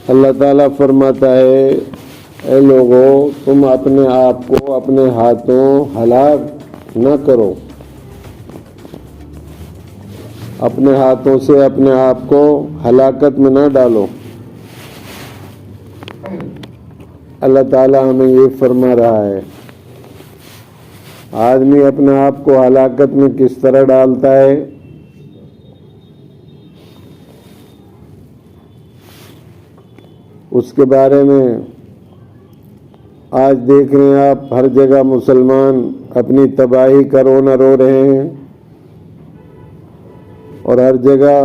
اللہ تعالیٰ فرماتا ہے اے لوگو تم اپنے آپ کو اپنے ہاتھوں ہلاک نہ کرو، اپنے ہاتھوں سے اپنے آپ کو ہلاکت میں نہ ڈالو۔ اللہ تعالیٰ ہمیں یہ فرما رہا ہے۔ آدمی اپنے آپ کو ہلاکت میں کس طرح ڈالتا ہے؟ اس کے بارے میں آج دیکھ رہے ہیں آپ، ہر جگہ مسلمان اپنی تباہی کا رونا رو رہے ہیں، اور ہر جگہ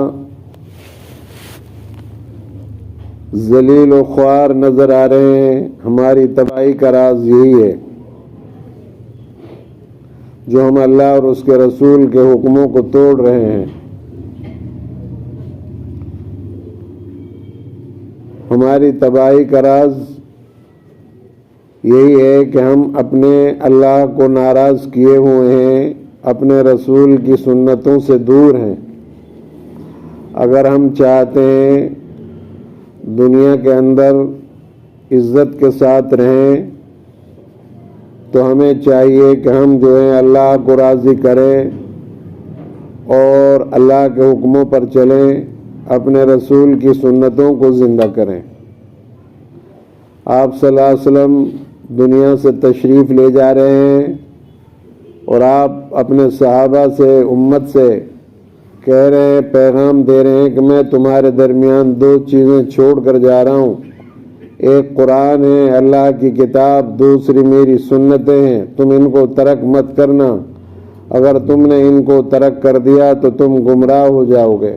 ذلیل و خوار نظر آ رہے ہیں۔ ہماری تباہی کا راز یہی ہے، جو ہم اللہ اور اس کے رسول کے حکموں کو توڑ رہے ہیں۔ ہماری تباہی کا راز یہی ہے کہ ہم اپنے اللہ کو ناراض کیے ہوئے ہیں، اپنے رسول کی سنتوں سے دور ہیں۔ اگر ہم چاہتے ہیں دنیا کے اندر عزت کے ساتھ رہیں تو ہمیں چاہیے کہ ہم جو ہے اللہ کو راضی کریں اور اللہ کے حکموں پر چلیں، اپنے رسول کی سنتوں کو زندہ کریں۔ آپ صلی اللہ علیہ وسلم دنیا سے تشریف لے جا رہے ہیں، اور آپ اپنے صحابہ سے، امت سے کہہ رہے ہیں، پیغام دے رہے ہیں کہ میں تمہارے درمیان دو چیزیں چھوڑ کر جا رہا ہوں، ایک قرآن ہے اللہ کی کتاب، دوسری میری سنتیں ہیں، تم ان کو ترک مت کرنا، اگر تم نے ان کو ترک کر دیا تو تم گمراہ ہو جاؤ گے۔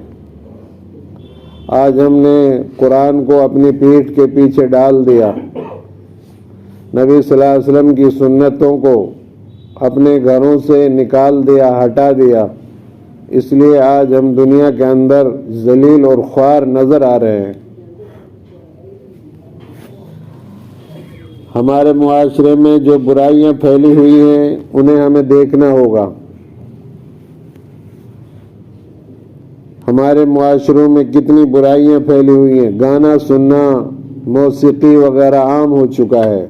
آج ہم نے قرآن کو اپنی پیٹھ کے پیچھے ڈال دیا، نبی صلی اللہ علیہ وسلم کی سنتوں کو اپنے گھروں سے نکال دیا، ہٹا دیا، اس لیے آج ہم دنیا کے اندر ذلیل اور خوار نظر آ رہے ہیں۔ ہمارے معاشرے میں جو برائیاں پھیلی ہوئی ہیں انہیں ہمیں دیکھنا ہوگا۔ ہمارے معاشروں میں کتنی برائیاں پھیلی ہوئی ہیں، گانا سننا، موسیقی وغیرہ عام ہو چکا ہے،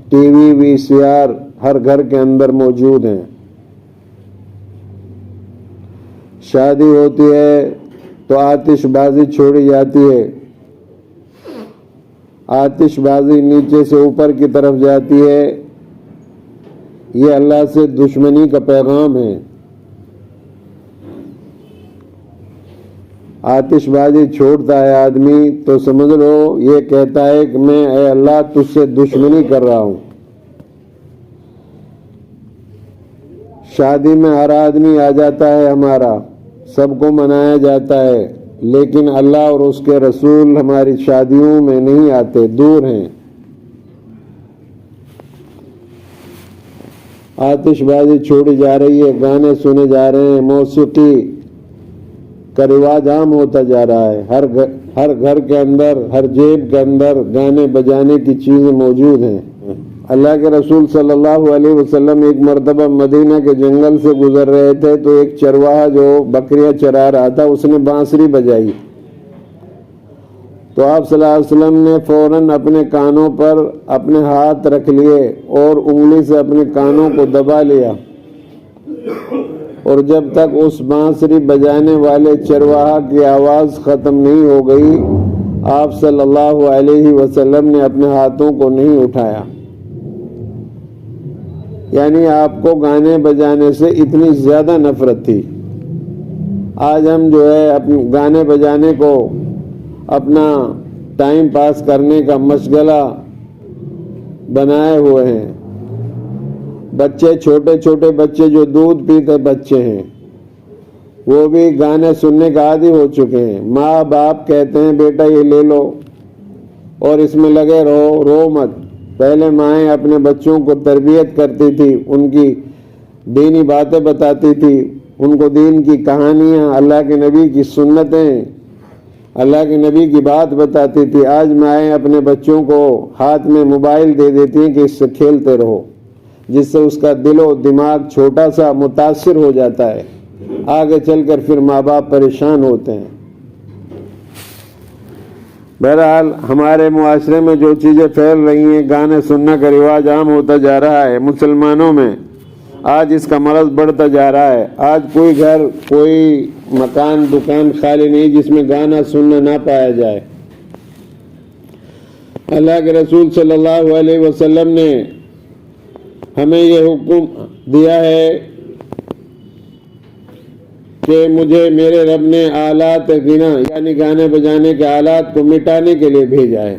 T V we C or her گھر کے اندر موجود ہیں۔ شادی ہوتی ہے تو آتش بازی چھوڑی جاتی ہے، آتش بازی نیچے سے اوپر کی طرف جاتی ہے، یہ اللہ سے دشمنی کا پیغام ہے۔ آتش بازی چھوڑتا ہے آدمی تو سمجھ لو یہ کہتا ہے کہ میں اے اللہ تجھ سے دشمنی کر رہا ہوں۔ شادی میں ہر آدمی آ جاتا ہے، ہمارا سب کو منایا جاتا ہے، لیکن اللہ اور اس کے رسول ہماری شادیوں میں نہیں آتے، دور ہیں۔ آتش بازی چھوڑی جا رہی ہے، گانے سنے جا رہے ہیں، موسیقی کا رواج عام ہوتا جا رہا ہے، ہر گھر کے اندر، ہر جیب کے اندر گانے بجانے کی چیزیں موجود ہیں۔ اللہ کے رسول صلی اللہ علیہ وسلم ایک مرتبہ مدینہ کے جنگل سے گزر رہے تھے تو ایک چرواہا جو بکریاں چرا رہا تھا اس نے بانسری بجائی، تو آپ صلی اللہ علیہ وسلم نے فوراً اپنے کانوں پر اپنے ہاتھ رکھ لیے اور انگلی سے اپنے کانوں کو دبا لیا، اور جب تک اس بانسری بجانے والے چرواہا کی آواز ختم نہیں ہو گئی آپ صلی اللہ علیہ وسلم نے اپنے ہاتھوں کو نہیں اٹھایا۔ یعنی آپ کو گانے بجانے سے اتنی زیادہ نفرت تھی۔ آج ہم جو ہے اپنے گانے بجانے کو اپنا ٹائم پاس کرنے کا مشغلہ بنائے ہوئے ہیں۔ بچے، چھوٹے چھوٹے بچے جو دودھ پیتے بچے ہیں، وہ بھی گانے سننے کا عادی ہو چکے ہیں۔ ماں باپ کہتے ہیں بیٹا یہ لے لو اور اس میں لگے رہو، رو مت۔ پہلے مائیں اپنے بچوں کو تربیت کرتی تھی، ان کی دینی باتیں بتاتی تھی، ان کو دین کی کہانیاں، اللہ کے نبی کی سنتیں، اللہ کے نبی کی بات بتاتی تھی۔ آج مائیں اپنے بچوں کو ہاتھ میں موبائل دے دیتی ہیں کہ اس سے کھیلتے رہو، جس سے اس کا دل و دماغ چھوٹا سا متاثر ہو جاتا ہے، آگے چل کر پھر ماں باپ پریشان ہوتے ہیں۔ بہرحال ہمارے معاشرے میں جو چیزیں پھیل رہی ہیں، گانے سننے کا رواج عام ہوتا جا رہا ہے مسلمانوں میں، آج اس کا مرض بڑھتا جا رہا ہے۔ آج کوئی گھر، کوئی مکان، دکان خالی نہیں جس میں گانا سننا نہ پایا جائے۔ اللہ کے رسول صلی اللہ علیہ وسلم نے ہمیں یہ حکم دیا ہے کہ مجھے میرے رب نے آلات غنا یعنی گانے بجانے کے آلات کو مٹانے کے لیے بھیجا ہے۔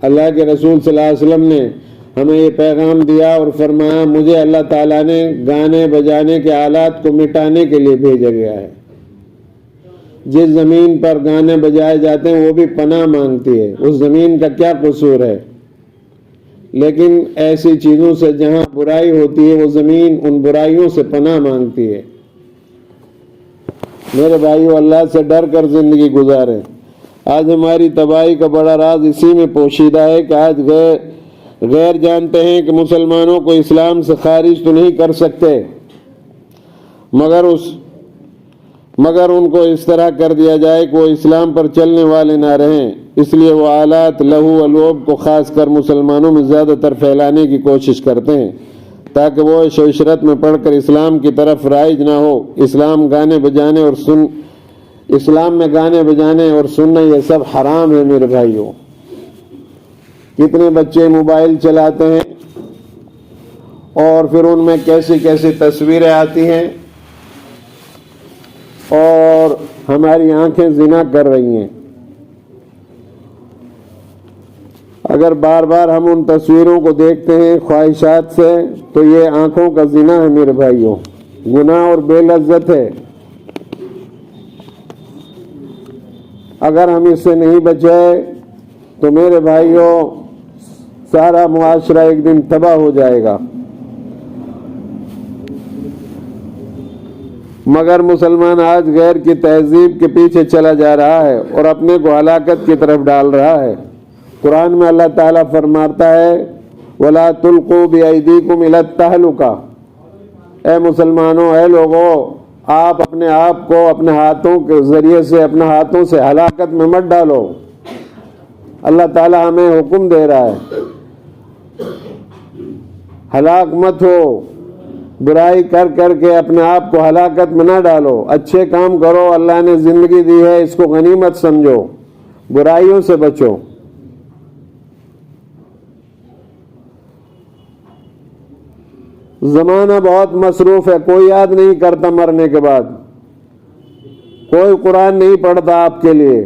اللہ کے رسول صلی اللہ علیہ وسلم نے ہمیں یہ پیغام دیا اور فرمایا مجھے اللہ تعالیٰ نے گانے بجانے کے آلات کو مٹانے کے لیے بھیجا گیا ہے۔ جس زمین پر گانے بجائے جاتے ہیں وہ بھی پناہ مانگتی ہے، اس زمین کا کیا قصور ہے؟ لیکن ایسی چیزوں سے جہاں برائی ہوتی ہے وہ زمین ان برائیوں سے پناہ مانگتی ہے۔ میرے بھائیو، اللہ سے ڈر کر زندگی گزاریں۔ آج ہماری تباہی کا بڑا راز اسی میں پوشیدہ ہے کہ آج غیر جانتے ہیں کہ مسلمانوں کو اسلام سے خارج تو نہیں کر سکتے، مگر ان کو اس طرح کر دیا جائے کہ وہ اسلام پر چلنے والے نہ رہیں۔ اس لیے وہ آلات لہو و لعب کو خاص کر مسلمانوں میں زیادہ تر پھیلانے کی کوشش کرتے ہیں تاکہ وہ عیش و عشرت میں پڑھ کر اسلام کی طرف رائج نہ ہو۔ اسلام میں گانے بجانے اور سننا یہ سب حرام ہے میرے بھائیوں۔ کتنے بچے موبائل چلاتے ہیں اور پھر ان میں کیسی کیسی تصویریں آتی ہیں اور ہماری آنکھیں زنا کر رہی ہیں۔ اگر بار بار ہم ان تصویروں کو دیکھتے ہیں خواہشات سے تو یہ آنکھوں کا زنا ہے میرے بھائیوں، گناہ اور بے لذت ہے۔ اگر ہم اس سے نہیں بچے تو میرے بھائیوں سارا معاشرہ ایک دن تباہ ہو جائے گا۔ مگر مسلمان آج غیر کی تہذیب کے پیچھے چلا جا رہا ہے اور اپنے کو ہلاکت کی طرف ڈال رہا ہے۔ قرآن میں اللہ تعالیٰ فرماتا ہے وَلَا تُلْقُوا بِأَيْدِيكُمْ إِلَى التَّهْلُكَةِ، اے مسلمانوں، اے لوگوں، آپ اپنے آپ کو اپنے ہاتھوں کے ذریعے سے، اپنے ہاتھوں سے ہلاکت میں مت ڈالو۔ اللہ تعالیٰ ہمیں حکم دے رہا ہے ہلاک مت ہو، برائی کر کر کے اپنے آپ کو ہلاکت میں نہ ڈالو، اچھے کام کرو۔ اللہ نے زندگی دی ہے، اس کو غنیمت سمجھو، برائیوں سے بچو۔ زمانہ بہت مصروف ہے، کوئی یاد نہیں کرتا مرنے کے بعد، کوئی قرآن نہیں پڑھتا آپ کے لیے،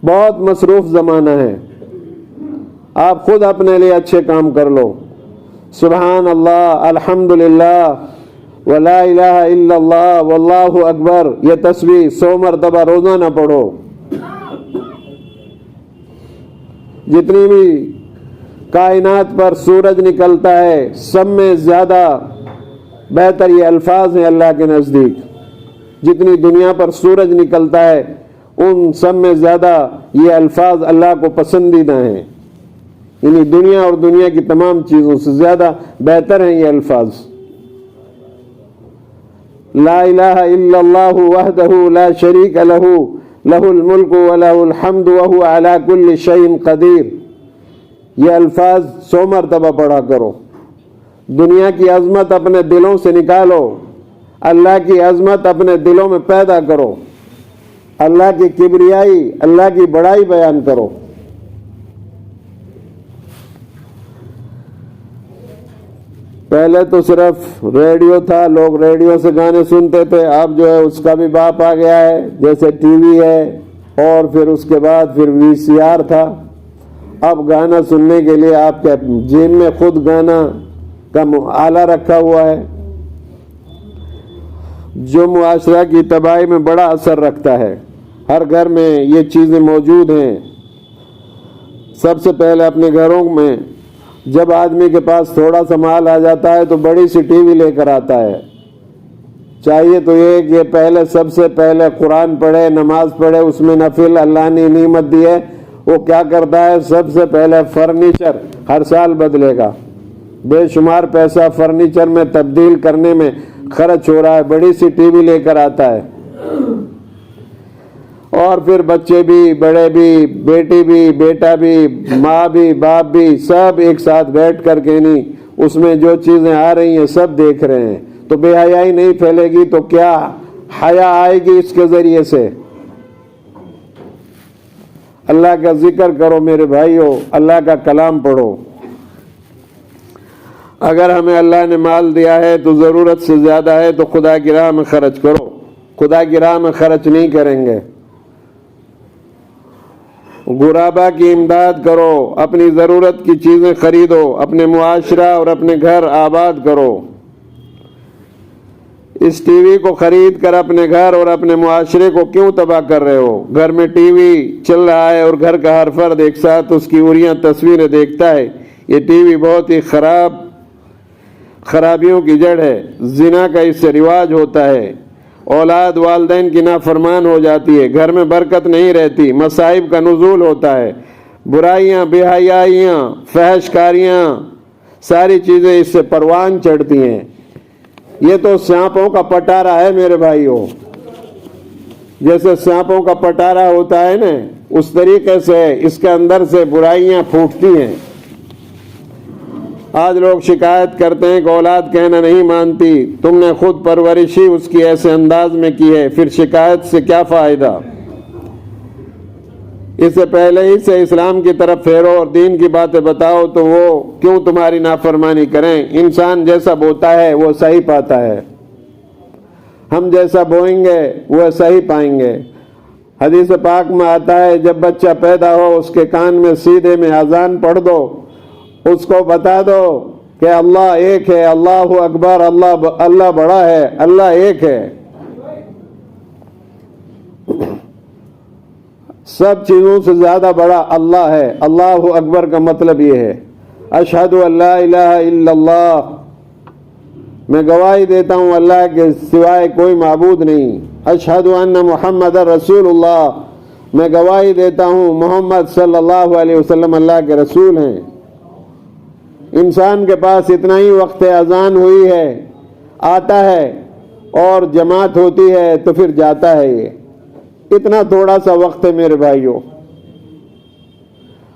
بہت مصروف زمانہ ہے۔ آپ خود اپنے لیے اچھے کام کر لو، سبحان اللہ، الحمدللہ، ولا الہ الا اللہ، واللہ اکبر، یہ تسبیح 100 مرتبہ روزانہ پڑھو۔ جتنی بھی کائنات پر سورج نکلتا ہے سب میں زیادہ بہتر یہ الفاظ ہیں اللہ کے نزدیک۔ جتنی دنیا پر سورج نکلتا ہے ان سب میں زیادہ یہ الفاظ اللہ کو پسندیدہ ہیں، یعنی دنیا اور دنیا کی تمام چیزوں سے زیادہ بہتر ہیں یہ الفاظ۔ لا الہ الا اللہ وحدہ لا شریک لہ، لہ الملک ولہ الحمد وہو علی کل شیء قدیر، یہ الفاظ 100 مرتبہ پڑھا کرو۔ دنیا کی عظمت اپنے دلوں سے نکالو، اللہ کی عظمت اپنے دلوں میں پیدا کرو، اللہ کی کبریائی، اللہ کی بڑائی بیان کرو۔ پہلے تو صرف ریڈیو تھا، لوگ ریڈیو سے گانے سنتے تھے، اب جو ہے اس کا بھی باپ آ گیا ہے، جیسے ٹی وی ہے، اور پھر اس کے بعد پھر VCR تھا۔ اب گانا سننے کے لیے آپ کے جیب میں خود گانا کا آلہ رکھا ہوا ہے، جو معاشرہ کی تباہی میں بڑا اثر رکھتا ہے۔ ہر گھر میں یہ چیزیں موجود ہیں۔ سب سے پہلے اپنے گھروں میں جب آدمی کے پاس تھوڑا سا مال آ جاتا ہے تو بڑی سی ٹی وی لے کر آتا ہے۔ چاہیے تو یہ کہ پہلے سب سے پہلے قرآن پڑھے، نماز پڑھے، اس میں نفل اللہ نے نعمت دی ہے، وہ کیا کرتا ہے سب سے پہلے فرنیچر ہر سال بدلے گا۔ بے شمار پیسہ فرنیچر میں تبدیل کرنے میں خرچ ہو رہا ہے، بڑی سی ٹی وی لے کر آتا ہے۔ اور پھر بچے بھی، بڑے بھی، بیٹی بھی، بیٹا بھی، ماں بھی، باپ بھی، سب ایک ساتھ بیٹھ کر کے نہیں، اس میں جو چیزیں آ رہی ہیں سب دیکھ رہے ہیں، تو بے حیائی نہیں پھیلے گی تو کیا حیا آئے گی اس کے ذریعے سے؟ اللہ کا ذکر کرو میرے بھائیو، اللہ کا کلام پڑھو۔ اگر ہمیں اللہ نے مال دیا ہے تو ضرورت سے زیادہ ہے تو خدا کی راہ میں خرچ کرو، خدا کی راہ میں خرچ نہیں کریں گے۔ غربا کی امداد کرو، اپنی ضرورت کی چیزیں خریدو، اپنے معاشرہ اور اپنے گھر آباد کرو۔ اس ٹی وی کو خرید کر اپنے گھر اور اپنے معاشرے کو کیوں تباہ کر رہے ہو؟ گھر میں ٹی وی چل رہا ہے اور گھر کا ہر فرد ایک ساتھ اس کی اریاں تصویریں دیکھتا ہے۔ یہ ٹی وی بہت ہی خرابیوں کی جڑ ہے۔ زنا کا اس سے رواج ہوتا ہے، اولاد والدین کی نافرمان ہو جاتی ہے، گھر میں برکت نہیں رہتی، مصائب کا نزول ہوتا ہے، برائیاں، بے حیائیاں، فحش کاریاں، ساری چیزیں اس سے پروان چڑھتی ہیں۔ یہ تو سانپوں کا پٹارا ہے میرے بھائیوں، جیسے سانپوں کا پٹارا ہوتا ہے نا، اس طریقے سے اس کے اندر سے برائیاں پھوٹتی ہیں۔ آج لوگ شکایت کرتے ہیں کہ اولاد کہنا نہیں مانتی، تم نے خود پرورش ہی اس کی ایسے انداز میں کی ہے، پھر شکایت سے کیا فائدہ؟ اس سے پہلے ہی سے اسلام کی طرف پھیرو اور دین کی باتیں بتاؤ تو وہ کیوں تمہاری نافرمانی کریں؟ انسان جیسا بوتا ہے وہ صحیح پاتا ہے، ہم جیسا بوئیں گے وہ صحیح پائیں گے۔ حدیث پاک میں آتا ہے جب بچہ پیدا ہو اس کے کان میں سیدھے میں اذان پڑھ دو، اس کو بتا دو کہ اللہ ایک ہے، اللہ اکبر، اللہ بڑا ہے، اللہ ایک ہے۔ سب چیزوں سے زیادہ بڑا اللہ ہے۔ اللہ اکبر کا مطلب یہ ہے اشہد ان لا الہ الا اللہ، میں گواہی دیتا ہوں اللہ کے سوائے کوئی معبود نہیں۔ اشہد ان محمد رسول اللہ، میں گواہی دیتا ہوں محمد صلی اللہ علیہ وسلم اللہ کے رسول ہیں۔ انسان کے پاس اتنا ہی وقت ہے، اذان ہوئی ہے آتا ہے اور جماعت ہوتی ہے تو پھر جاتا ہے۔ یہ اتنا تھوڑا سا وقت ہے میرے بھائیوں۔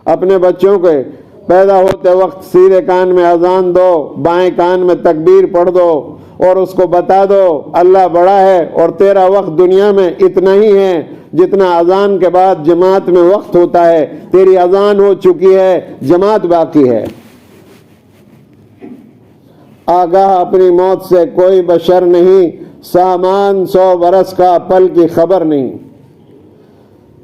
اپنے بچوں کے پیدا ہوتے وقت سیدھے کان میں اذان دو، بائیں کان میں تکبیر پڑھ دو اور اس کو بتا دو اللہ بڑا ہے، اور تیرا وقت دنیا میں اتنا ہی ہے جتنا اذان کے بعد جماعت میں وقت ہوتا ہے۔ تیری اذان ہو چکی ہے، جماعت باقی ہے۔ آگاہ اپنی موت سے کوئی بشر نہیں، سامان 100 برس کا پل کی خبر نہیں۔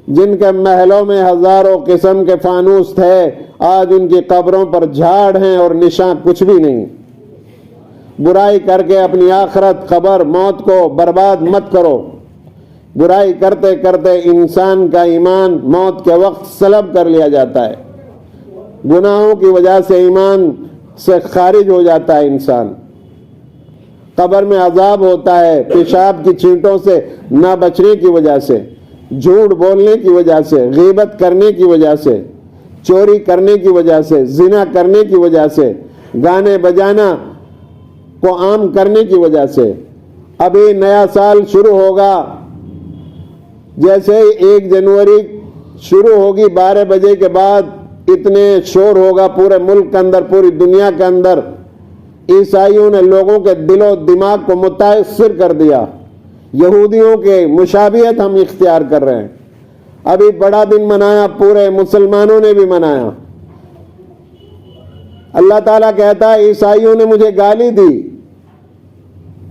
جن کے محلوں میں ہزاروں قسم کے فانوس تھے آج ان کی قبروں پر جھاڑ ہیں اور نشان کچھ بھی نہیں۔ برائی کر کے اپنی آخرت، قبر، موت کو برباد مت کرو۔ برائی کرتے کرتے انسان کا ایمان موت کے وقت سلب کر لیا جاتا ہے۔ گناہوں کی وجہ سے ایمان سے خارج ہو جاتا ہے انسان۔ قبر میں عذاب ہوتا ہے پیشاب کی چھینٹوں سے نہ بچنے کی وجہ سے، جھوٹ بولنے کی وجہ سے، غیبت کرنے کی وجہ سے، چوری کرنے کی وجہ سے، زنا کرنے کی وجہ سے، گانے بجانا کو عام کرنے کی وجہ سے۔ ابھی نیا سال شروع ہوگا، جیسے 1 جنوری شروع ہوگی 12 بجے کے بعد اتنے شور ہوگا پورے ملک کے اندر، پوری دنیا کے اندر۔ عیسائیوں نے لوگوں کے دل و دماغ کو متاثر کر دیا، یہودیوں کے مشابہت ہم اختیار کر رہے ہیں۔ ابھی بڑا دن منایا، پورے مسلمانوں نے بھی منایا۔ اللہ تعالیٰ کہتا ہے عیسائیوں نے مجھے گالی دی،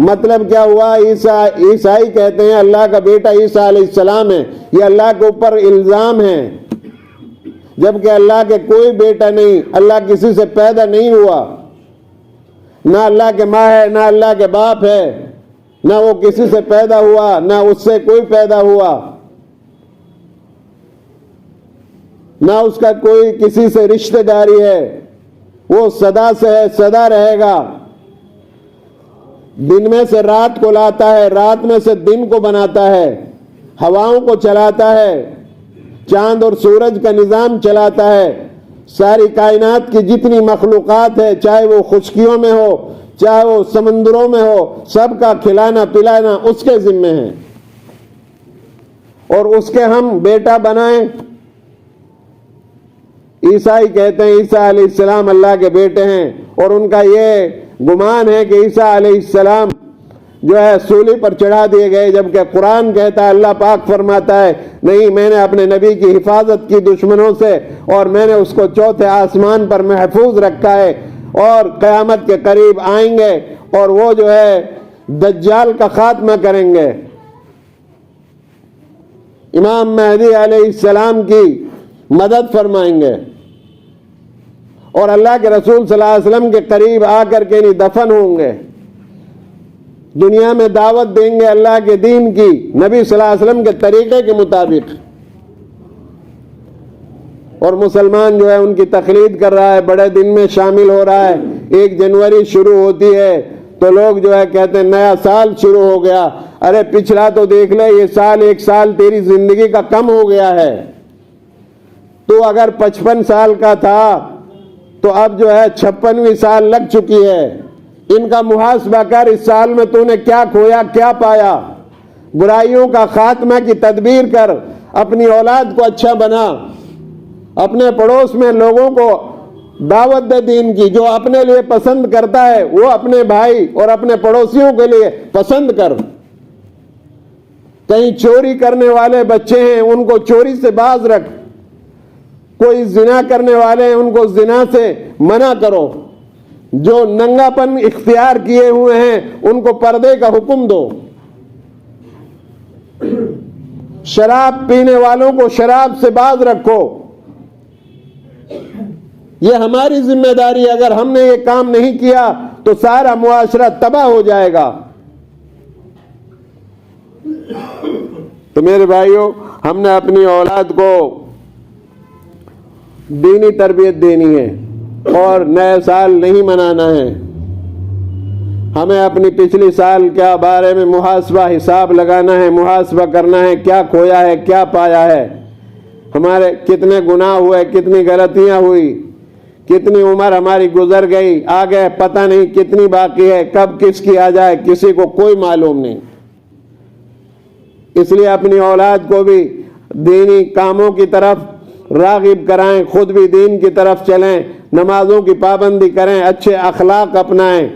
مطلب کیا ہوا؟ عیسائی کہتے ہیں اللہ کا بیٹا عیسیٰ علیہ السلام ہے، یہ اللہ کے اوپر الزام ہے، جبکہ اللہ کے کوئی بیٹا نہیں، اللہ کسی سے پیدا نہیں ہوا، نہ اللہ کے ماں ہے، نہ اللہ کے باپ ہے، نہ وہ کسی سے پیدا ہوا، نہ اس سے کوئی پیدا ہوا، نہ اس کا کوئی کسی سے رشتہ داری ہے، وہ سدا سے ہے، سدا رہے گا۔ دن میں سے رات کو لاتا ہے، رات میں سے دن کو بناتا ہے، ہواؤں کو چلاتا ہے، چاند اور سورج کا نظام چلاتا ہے، ساری کائنات کی جتنی مخلوقات ہے، چاہے وہ خشکیوں میں ہو چاہے وہ سمندروں میں ہو، سب کا کھلانا پلانا اس کے ذمہ ہے۔ اور اس کے ہم بیٹا بنائیں. عیسائی کہتے ہیں عیسیٰ علیہ السلام اللہ کے بیٹے ہیں، اور ان کا یہ گمان ہے کہ عیسیٰ علیہ السلام جو ہے سولی پر چڑھا دیے گئے، جبکہ قرآن کہتا ہے، اللہ پاک فرماتا ہے نہیں، میں نے اپنے نبی کی حفاظت کی دشمنوں سے، اور میں نے اس کو چوتھے آسمان پر محفوظ رکھا ہے، اور قیامت کے قریب آئیں گے اور وہ جو ہے دجال کا خاتمہ کریں گے. امام مہدی علیہ السلام کی مدد فرمائیں گے، اور اللہ کے رسول صلی اللہ علیہ وسلم کے قریب آ کر کے دفن ہوں گے، دنیا میں دعوت دیں گے اللہ کے دین کی، نبی صلی اللہ علیہ وسلم کے طریقے کے مطابق. اور مسلمان جو ہے ان کی تقلید کر رہا ہے، بڑے دن میں شامل ہو رہا ہے. 1 جنوری شروع ہوتی ہے تو لوگ جو ہے کہتے ہیں نیا سال شروع ہو گیا. ارے پچھلا تو دیکھ لے، یہ سال 1 سال تیری زندگی کا کم ہو گیا ہے. تو اگر 55 سال کا تھا تو اب جو ہے 56ویں سال لگ چکی ہے. ان کا محاسبہ کر، اس سال میں تو نے کیا کھویا، کیا پایا. برائیوں کا خاتمہ کی تدبیر کر، اپنی اولاد کو اچھا بنا، اپنے پڑوس میں لوگوں کو دعوت دے دین کی. جو اپنے لیے پسند کرتا ہے وہ اپنے بھائی اور اپنے پڑوسیوں کے لیے پسند کر. کہیں چوری کرنے والے بچے ہیں ان کو چوری سے باز رکھ، کوئی زنا کرنے والے ہیں ان کو زنا سے منع کرو، جو ننگا پن اختیار کیے ہوئے ہیں ان کو پردے کا حکم دو. شراب پینے والوں کو شراب سے باز رکھو. یہ ہماری ذمہ داری. اگر ہم نے یہ کام نہیں کیا تو سارا معاشرہ تباہ ہو جائے گا. تو میرے بھائیوں، ہم نے اپنی اولاد کو دینی تربیت دینی ہے اور نئے سال نہیں منانا ہے. ہمیں اپنی پچھلی سال کیا بارے میں محاسبہ حساب لگانا ہے، محاسبہ کرنا ہے، کیا کھویا ہے، کیا پایا ہے، ہمارے کتنے گناہ ہوئے، کتنی غلطیاں ہوئی، کتنی عمر ہماری گزر گئی، آگے پتہ نہیں کتنی باقی ہے، کب کس کی آ جائے کسی کو کوئی معلوم نہیں. اس لیے اپنی اولاد کو بھی دینی کاموں کی طرف راغب کرائیں، خود بھی دین کی طرف چلیں، نمازوں کی پابندی کریں، اچھے اخلاق اپنائیں،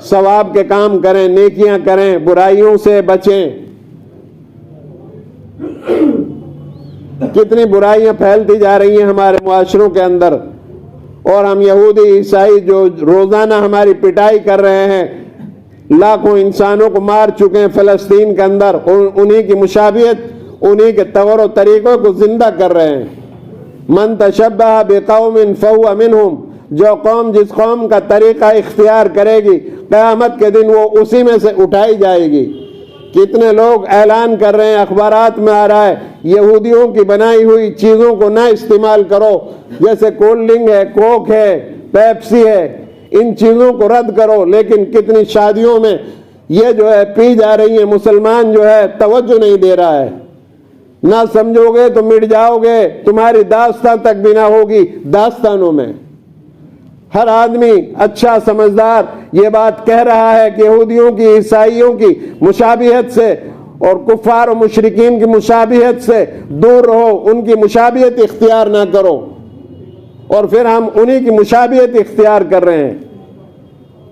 ثواب کے کام کریں، نیکیاں کریں، برائیوں سے بچیں. کتنی برائیاں پھیلتی جا رہی ہیں ہمارے معاشروں کے اندر، اور ہم یہودی عیسائی جو روزانہ ہماری پٹائی کر رہے ہیں، لاکھوں انسانوں کو مار چکے ہیں فلسطین کے اندر، انہی کی مشابہت، انہی کے طور و طریقوں کو زندہ کر رہے ہیں. من تشبہ بقوم فہو منہم، جو قوم جس قوم کا طریقہ اختیار کرے گی قیامت کے دن وہ اسی میں سے اٹھائی جائے گی. کتنے لوگ اعلان کر رہے ہیں، اخبارات میں آ رہا ہے، یہودیوں کی بنائی ہوئی چیزوں کو نہ استعمال کرو، جیسے کولڈ ڈرنک ہے، کوک ہے، پیپسی ہے، ان چیزوں کو رد کرو. لیکن کتنی شادیوں میں یہ جو ہے پی جا رہی ہیں. مسلمان جو ہے توجہ نہیں دے رہا ہے. نہ سمجھو گے تو مٹ جاؤ گے، تمہاری داستان تک بھی نہ ہوگی داستانوں میں. ہر آدمی اچھا سمجھدار یہ بات کہہ رہا ہے کہ یہودیوں کی، عیسائیوں کی مشابہت سے اور کفار و مشرکین کی مشابہت سے دور رہو، ان کی مشابہت اختیار نہ کرو. اور پھر ہم انہی کی مشابہت اختیار کر رہے ہیں.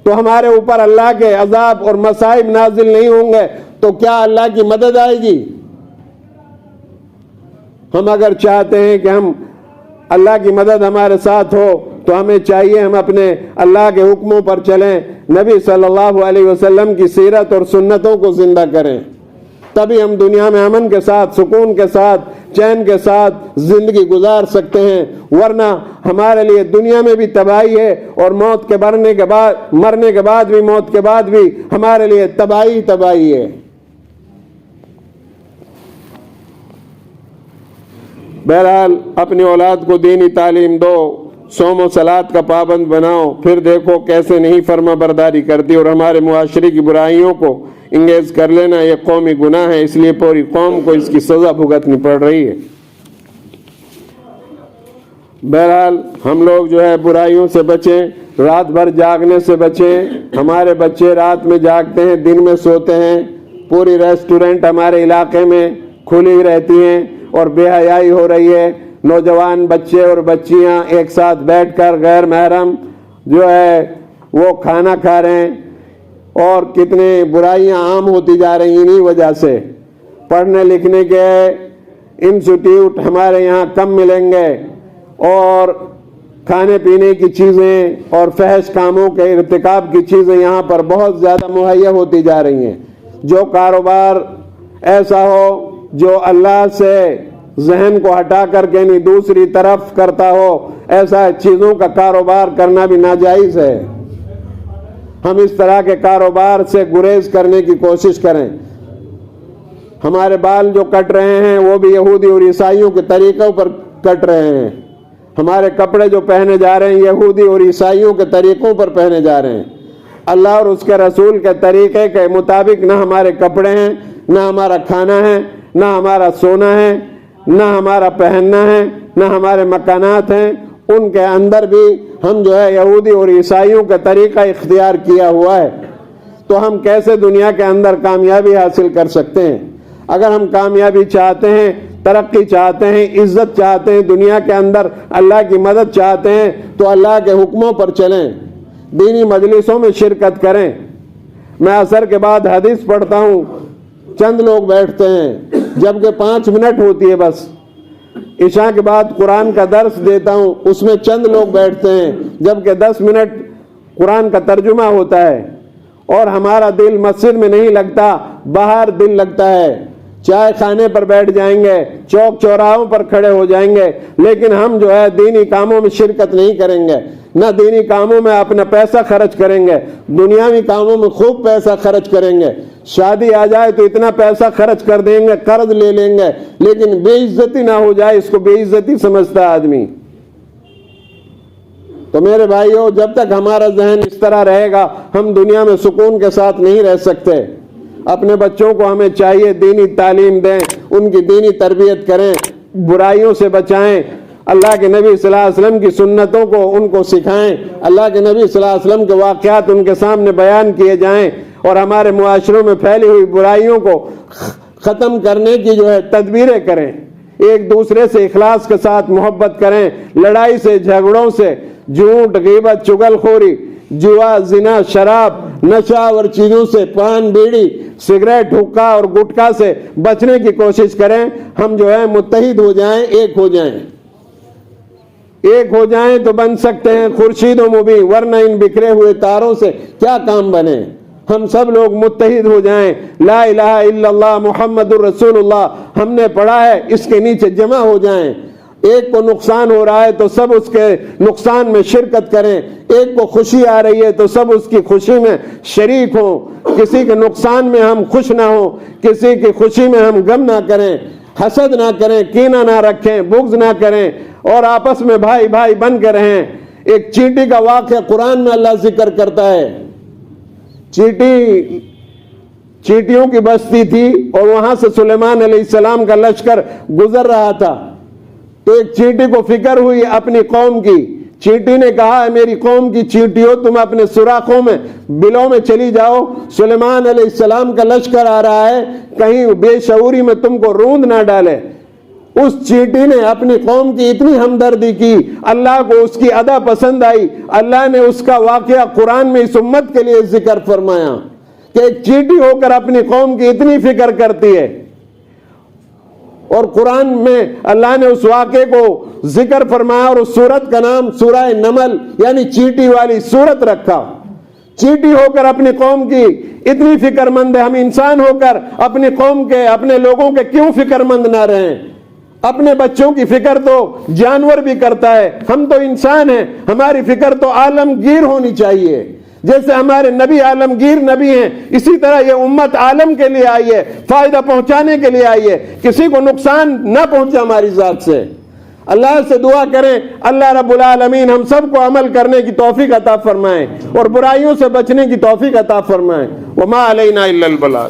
تو ہمارے اوپر اللہ کے عذاب اور مصائب نازل نہیں ہوں گے تو کیا اللہ کی مدد آئے گی؟ ہم اگر چاہتے ہیں کہ ہم اللہ کی مدد ہمارے ساتھ ہو تو ہمیں چاہیے ہم اپنے اللہ کے حکموں پر چلیں، نبی صلی اللہ علیہ وسلم کی سیرت اور سنتوں کو زندہ کریں. تبھی ہم دنیا میں امن کے ساتھ، سکون کے ساتھ، چین کے ساتھ زندگی گزار سکتے ہیں. ورنہ ہمارے لیے دنیا میں بھی تباہی ہے، اور موت کے مرنے کے بعد بھی، موت کے بعد بھی ہمارے لیے تباہی ہے. بہرحال اپنی اولاد کو دینی تعلیم دو، صوم و صلات کا پابند بناؤ، پھر دیکھو کیسے نہیں فرما برداری کرتی اور ہمارے معاشرے کی برائیوں کو انگیز کر لینا. یہ قومی گناہ ہے، اس لیے پوری قوم کو اس کی سزا بھگتنی پڑ رہی ہے. بہرحال ہم لوگ جو ہے برائیوں سے بچیں، رات بھر جاگنے سے بچیں. ہمارے بچے رات میں جاگتے ہیں، دن میں سوتے ہیں. پوری ریسٹورنٹ ہمارے علاقے میں کھلی رہتی ہیں اور بے حیائی ہو رہی ہے. نوجوان بچے اور بچیاں ایک ساتھ بیٹھ کر غیر محرم جو ہے وہ کھانا کھا رہے ہیں, اور کتنے برائیاں عام ہوتی جا رہی ہیں انہی وجہ سے. پڑھنے لکھنے کے انسٹیٹیوٹ ہمارے یہاں کم ملیں گے, اور کھانے پینے کی چیزیں اور فحش کاموں کے ارتکاب کی چیزیں یہاں پر بہت زیادہ مہیا ہوتی جا رہی ہیں. جو کاروبار ایسا ہو جو اللہ سے ذہن کو ہٹا کر کے نہیں دوسری طرف کرتا ہو, ایسا چیزوں کا کاروبار کرنا بھی ناجائز ہے. ہم اس طرح کے کاروبار سے گریز کرنے کی کوشش کریں. ہمارے بال جو کٹ رہے ہیں وہ بھی یہودی اور عیسائیوں کے طریقوں پر کٹ رہے ہیں. ہمارے کپڑے جو پہنے جا رہے ہیں یہودی اور عیسائیوں کے طریقوں پر پہنے جا رہے ہیں. اللہ اور اس کے رسول کے طریقے کے مطابق نہ ہمارے کپڑے ہیں, نہ ہمارا کھانا ہے, نہ ہمارا سونا ہے, نہ ہمارا پہننا ہے, نہ ہمارے مکانات ہیں. ان کے اندر بھی ہم جو ہے یہودی اور عیسائیوں کا طریقہ اختیار کیا ہوا ہے. تو ہم کیسے دنیا کے اندر کامیابی حاصل کر سکتے ہیں؟ اگر ہم کامیابی چاہتے ہیں, ترقی چاہتے ہیں, عزت چاہتے ہیں, دنیا کے اندر اللہ کی مدد چاہتے ہیں, تو اللہ کے حکموں پر چلیں, دینی مجلسوں میں شرکت کریں. میں عصر کے بعد حدیث پڑھتا ہوں, چند لوگ بیٹھتے ہیں, جبکہ 5 منٹ ہوتی ہے بس. عشاء کے بعد قرآن کا درس دیتا ہوں, اس میں چند لوگ بیٹھتے ہیں, جبکہ 10 منٹ قرآن کا ترجمہ ہوتا ہے. اور ہمارا دل مسجد میں نہیں لگتا, باہر دل لگتا ہے. چائے کھانے پر بیٹھ جائیں گے, چوک چوراہوں پر کھڑے ہو جائیں گے, لیکن ہم جو ہے دینی کاموں میں شرکت نہیں کریں گے. نہ دینی کاموں میں اپنا پیسہ خرچ کریں گے, دنیاوی کاموں میں خوب پیسہ خرچ کریں گے. شادی آ جائے تو اتنا پیسہ خرچ کر دیں گے, قرض لے لیں گے, لیکن بے عزتی نہ ہو جائے, اس کو بے عزتی سمجھتا ہے آدمی. تو میرے بھائیو, جب تک ہمارا ذہن اس طرح رہے گا ہم دنیا میں سکون کے ساتھ نہیں رہ سکتے. اپنے بچوں کو ہمیں چاہیے دینی تعلیم دیں, ان کی دینی تربیت کریں, برائیوں سے بچائیں, اللہ کے نبی صلی اللہ علیہ وسلم کی سنتوں کو ان کو سکھائیں, اللہ کے نبی صلی اللہ علیہ وسلم کے واقعات ان کے سامنے بیان کیے جائیں, اور ہمارے معاشروں میں پھیلی ہوئی برائیوں کو ختم کرنے کی جو ہے تدبیریں کریں. ایک دوسرے سے اخلاص کے ساتھ محبت کریں, لڑائی سے, جھگڑوں سے, جھوٹ, غیبت, چغل خوری, جوا, زنا, شراب, نشہ اور چیزوں سے, پان, بیڑی, سگریٹ, حقہ اور گٹکا سے بچنے کی کوشش کریں. ہم جو ہے متحد ہو جائیں, ایک ہو جائیں. ایک ہو جائیں تو بن سکتے ہیں خورشید و مبیں, ورنہ ان بکھرے ہوئے تاروں سے کیا کام بنے. ہم سب لوگ متحد ہو جائیں, لا الہ الا اللہ محمد الرسول اللہ ہم نے پڑھا ہے, اس کے نیچے جمع ہو جائیں. ایک کو نقصان ہو رہا ہے تو سب اس کے نقصان میں شرکت کریں, ایک کو خوشی آ رہی ہے تو سب اس کی خوشی میں شریک ہوں. کسی کے نقصان میں ہم خوش نہ ہوں, کسی کی خوشی میں ہم غم نہ کریں, حسد نہ کریں, کینہ نہ رکھیں, بغض نہ کریں, اور آپس میں بھائی بھائی بن کے رہیں. ایک چیٹی کا واقعہ قرآن میں اللہ ذکر کرتا ہے. چیٹیوں کی بستی تھی اور وہاں سے سلیمان علیہ السلام کا لشکر گزر رہا تھا. تو ایک چیٹی کو فکر ہوئی اپنی قوم کی. چیٹی نے کہا, میری قوم کی چیٹیوں, تم اپنے سوراخوں میں, بلوں میں چلی جاؤ, سلیمان علیہ السلام کا لشکر آ رہا ہے, کہیں بے شعوری میں تم کو روند نہ ڈالے. اس چیٹی نے اپنی قوم کی اتنی ہمدردی کی, اللہ کو اس کی ادا پسند آئی. اللہ نے اس کا واقعہ قرآن میں اس امت کے لیے ذکر فرمایا کہ ایک چیٹی ہو کر اپنی قوم کی اتنی فکر کرتی ہے. اور قرآن میں اللہ نے اس واقعے کو ذکر فرمایا, اور اس سورت کا نام سورہ نمل یعنی چیٹی والی سورت رکھا. چیٹی ہو کر اپنی قوم کی اتنی فکر مند ہے. ہم انسان ہو کر اپنی قوم کے, اپنے لوگوں کے کیوں فکر مند نہ رہیں؟ اپنے بچوں کی فکر تو جانور بھی کرتا ہے, ہم تو انسان ہیں, ہماری فکر تو عالمگیر ہونی چاہیے. جیسے ہمارے نبی عالمگیر نبی ہیں, اسی طرح یہ امت عالم کے لیے آئی ہے, فائدہ پہنچانے کے لیے آئی ہے, کسی کو نقصان نہ پہنچے ہماری ذات سے. اللہ سے دعا کریں اللہ رب العالمین ہم سب کو عمل کرنے کی توفیق عطا فرمائیں اور برائیوں سے بچنے کی توفیق عطا فرمائیں. وما علینا الا البلاغ.